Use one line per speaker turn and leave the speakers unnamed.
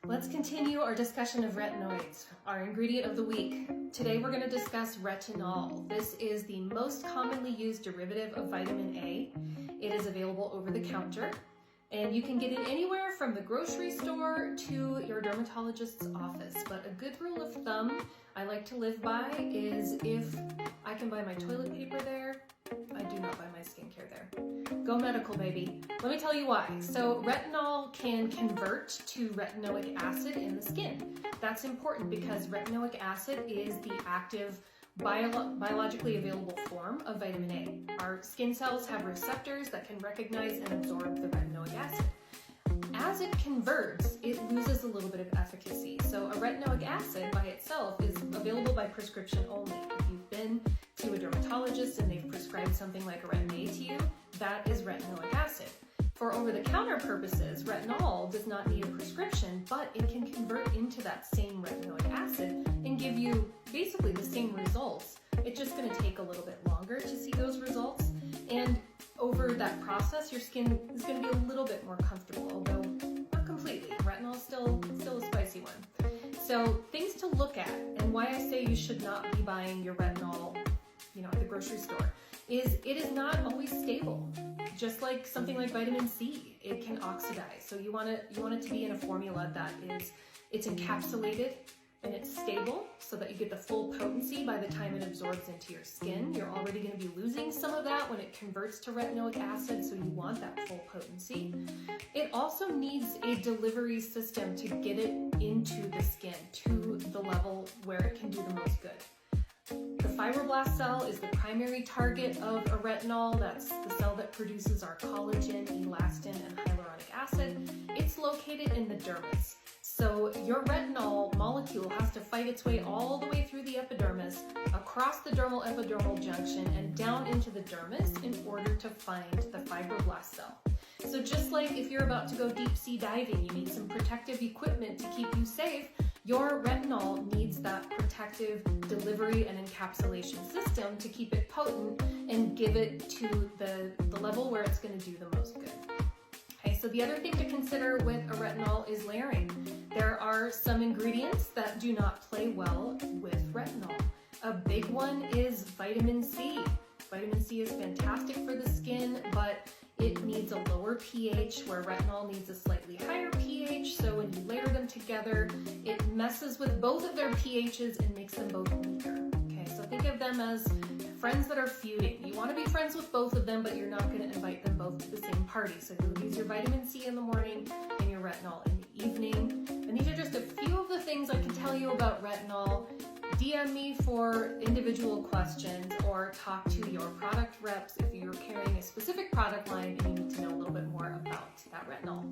Let's continue our discussion of retinoids, our ingredient of the week. Today we're going to discuss retinol. This is the most commonly used derivative of vitamin A. It is available over the counter, and you can get it anywhere from the grocery store to your dermatologist's office. But a good rule of thumb I like to live by is if I can buy my toilet paper there, I do not buy my skincare there. Go medical, baby. Let me tell you why. So retinol can convert to retinoic acid in the skin. That's important because retinoic acid is the active biologically available form of vitamin A. Our skin cells have receptors that can recognize and absorb the retinoic acid. As it converts, it loses a little bit of efficacy. So a retinoic acid by itself is available by prescription only. If you've been to a dermatologist and they've prescribed something like a Retin A to you, that is retinoic acid. For over-the-counter purposes, retinol does not need a prescription, but it can convert into that same retinoic acid and give you basically the same results. It's just going to take a little bit longer to see those results, and over that process, your skin is going to be a little bit more comfortable, although not completely. Retinol is still a spicy one. So things to look at, and why I say you should not be buying your retinol, at the grocery store, is it is not always stable. Just like something like vitamin C, it can oxidize. So you want it to be in a formula that it's encapsulated and it's stable so that you get the full potency by the time it absorbs into your skin. You're already going to be losing some of that when it converts to retinoic acid, so you want that full potency. It also needs a delivery system to get it into the skin to the level where it can do the most good. The fibroblast cell is the primary target of a retinol. That's the cell that produces our collagen, elastin, and hyaluronic acid. It's located in the dermis. So your retinol molecule has to fight its way all the way through the epidermis, across the dermal epidermal junction, and down into the dermis in order to find the fibroblast cell. So just like if you're about to go deep sea diving, you need some protective equipment to keep you safe, your retinol needs that protective delivery and encapsulation system to keep it potent and give it to the level where it's going to do the most good. Okay, so the other thing to consider with a retinol is layering. There are some ingredients that do not play well with retinol. A big one is vitamin C. Vitamin C is fantastic for the skin, but it needs a lower pH, where retinol needs a slightly higher pH. So when you layer them together, it messes with both of their pHs and makes them both weaker. Okay, so think of them as friends that are feuding. You want to be friends with both of them, but you're not going to invite them both to the same party. So you'll use your vitamin C in the morning and your retinol in the evening. And these are just a few of the things I can tell you about retinol. DM me for individual questions or talk to your product reps if you're carrying a specific product line and you need to know a little bit more about that retinol.